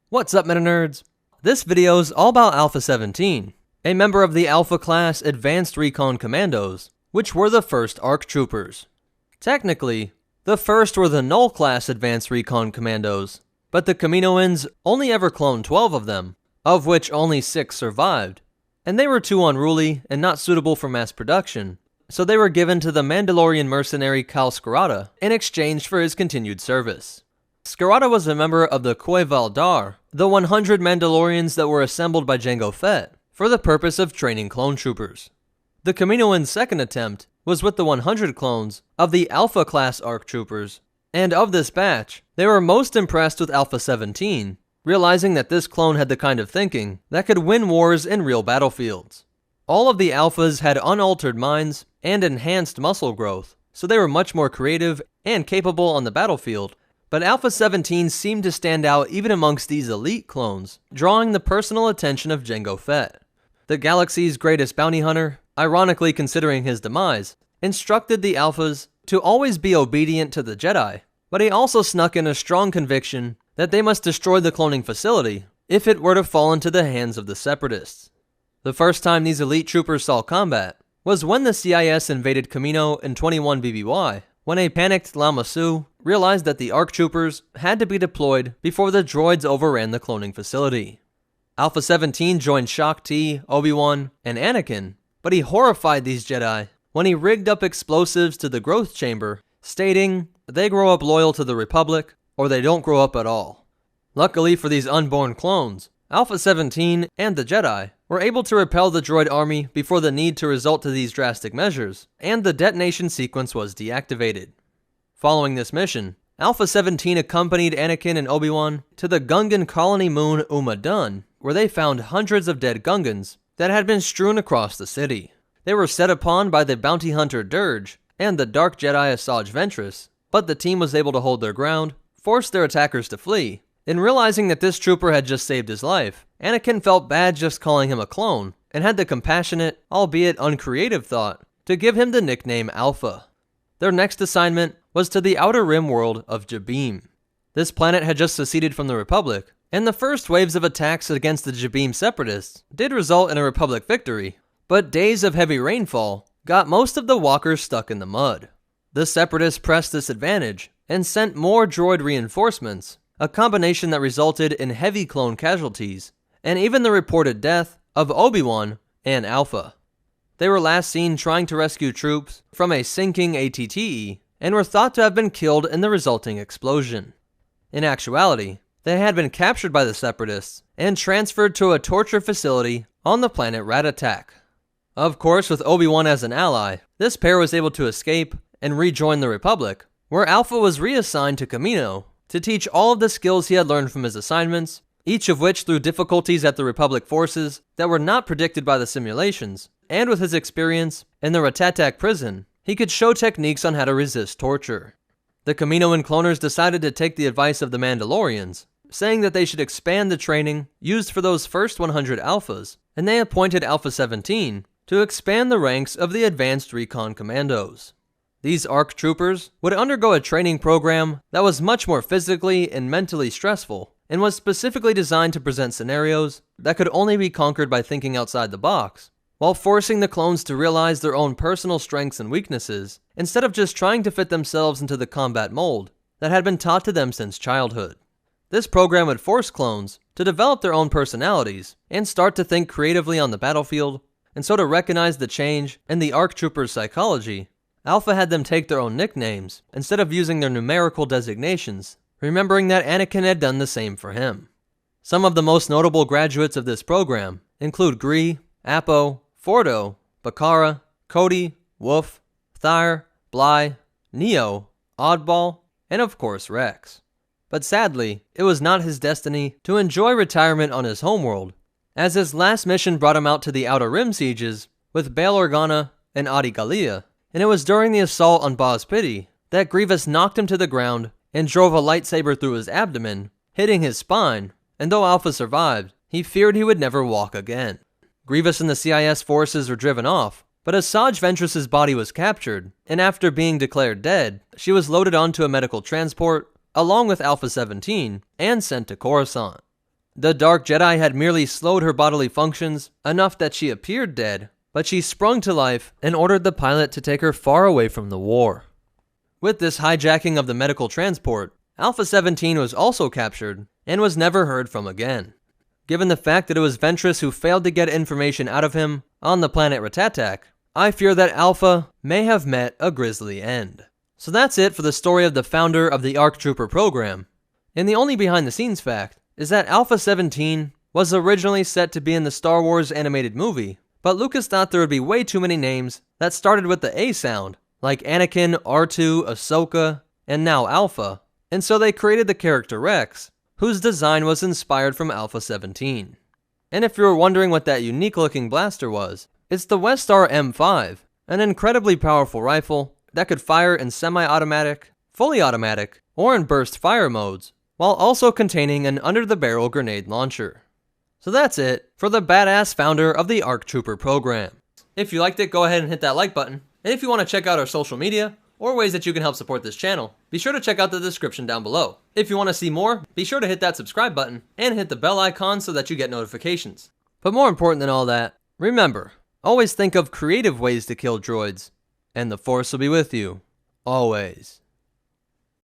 What's up, Meta Nerds? This video's all about Alpha 17, a member of the Alpha class Advanced Recon Commandos, which were the first ARC troopers. Technically, the first were the Null class Advanced Recon Commandos, but the Kaminoans only ever cloned 12 of them, of which only 6 survived, and they were too unruly and not suitable for mass production, so they were given to the Mandalorian mercenary Cal Skirata in exchange for his continued service. Skirata was a member of the Khoi Val Dar, the 100 Mandalorians that were assembled by Jango Fett for the purpose of training clone troopers. The Kaminoans' second attempt was with the 100 clones of the Alpha class ARC troopers, and of this batch, they were most impressed with Alpha 17, realizing that this clone had the kind of thinking that could win wars in real battlefields. All of the Alphas had unaltered minds and enhanced muscle growth, so they were much more creative and capable on the battlefield. But Alpha 17 seemed to stand out even amongst these elite clones, drawing the personal attention of Jango Fett. The galaxy's greatest bounty hunter, ironically considering his demise, instructed the Alphas to always be obedient to the Jedi, but he also snuck in a strong conviction that they must destroy the cloning facility if it were to fall into the hands of the Separatists. The first time these elite troopers saw combat was when the CIS invaded Kamino in 21 BBY, when a panicked Lama Su realized that the ARC troopers had to be deployed before the droids overran the cloning facility. Alpha 17 joined Shaak Ti, Obi-Wan, and Anakin, but he horrified these Jedi when he rigged up explosives to the growth chamber, stating, "They grow up loyal to the Republic, or they don't grow up at all." Luckily for these unborn clones, Alpha 17 and the Jedi were able to repel the droid army before the need to resort to these drastic measures, and the detonation sequence was deactivated. Following this mission, Alpha 17 accompanied Anakin and Obi-Wan to the Gungan colony moon Dun, where they found hundreds of dead Gungans that had been strewn across the city. They were set upon by the bounty hunter Dirge and the Dark Jedi Asajj Ventress, but the team was able to hold their ground, force their attackers to flee. In realizing that this trooper had just saved his life, Anakin felt bad just calling him a clone, and had the compassionate, albeit uncreative thought, to give him the nickname Alpha. Their next assignment was to the Outer Rim world of Jabiim. This planet had just seceded from the Republic, and the first waves of attacks against the Jabiim Separatists did result in a Republic victory, but days of heavy rainfall got most of the walkers stuck in the mud. The Separatists pressed this advantage, and sent more droid reinforcements, a combination that resulted in heavy clone casualties, and even the reported death of Obi-Wan and Alpha. They were last seen trying to rescue troops from a sinking ATTE, and were thought to have been killed in the resulting explosion. In actuality, they had been captured by the Separatists and transferred to a torture facility on the planet Ratatak. Of course, with Obi-Wan as an ally, this pair was able to escape and rejoin the Republic, where Alpha was reassigned to Kamino to teach all of the skills he had learned from his assignments, each of which through difficulties at the Republic forces that were not predicted by the simulations, and with his experience in the Ratatak prison, he could show techniques on how to resist torture. The Kaminoan cloners decided to take the advice of the Mandalorians, saying that they should expand the training used for those first 100 Alphas, and they appointed Alpha 17 to expand the ranks of the Advanced Recon Commandos. These ARC troopers would undergo a training program that was much more physically and mentally stressful, and was specifically designed to present scenarios that could only be conquered by thinking outside the box, while forcing the clones to realize their own personal strengths and weaknesses, instead of just trying to fit themselves into the combat mold that had been taught to them since childhood. This program would force clones to develop their own personalities and start to think creatively on the battlefield, and so to recognize the change in the ARC troopers' psychology, Alpha had them take their own nicknames instead of using their numerical designations, remembering that Anakin had done the same for him. Some of the most notable graduates of this program include Gree, Apo, Fordo, Bakara, Cody, Wolf, Thyre, Bly, Neo, Oddball, and of course Rex. But sadly, it was not his destiny to enjoy retirement on his homeworld, as his last mission brought him out to the Outer Rim sieges with Bail Organa and Adi Gallia, and it was during the assault on Boz Pity that Grievous knocked him to the ground and drove a lightsaber through his abdomen, hitting his spine, and though Alpha survived, he feared he would never walk again. Grievous and the CIS forces were driven off, but Asajj Ventress's body was captured, and after being declared dead, she was loaded onto a medical transport, along with Alpha 17, and sent to Coruscant. The Dark Jedi had merely slowed her bodily functions enough that she appeared dead, but she sprung to life and ordered the pilot to take her far away from the war. With this hijacking of the medical transport, Alpha 17 was also captured and was never heard from again. Given the fact that it was Ventress who failed to get information out of him on the planet Ratatak, I fear that Alpha may have met a grisly end. So that's it for the story of the founder of the ARC Trooper program. And the only behind-the-scenes fact is that Alpha 17 was originally set to be in the Star Wars animated movie, but Lucas thought there would be way too many names that started with the A sound, like Anakin, R2, Ahsoka, and now Alpha, and so they created the character Rex, whose design was inspired from Alpha 17. And if you were wondering what that unique-looking blaster was, it's the Westar M5, an incredibly powerful rifle that could fire in semi-automatic, fully automatic, or in burst fire modes, while also containing an under-the-barrel grenade launcher. So that's it for the badass founder of the ARC Trooper program. If you liked it, go ahead and hit that like button. And if you want to check out our social media, or ways that you can help support this channel, be sure to check out the description down below. If you want to see more, be sure to hit that subscribe button and hit the bell icon so that you get notifications. But more important than all that, remember, always think of creative ways to kill droids, and the Force will be with you, always.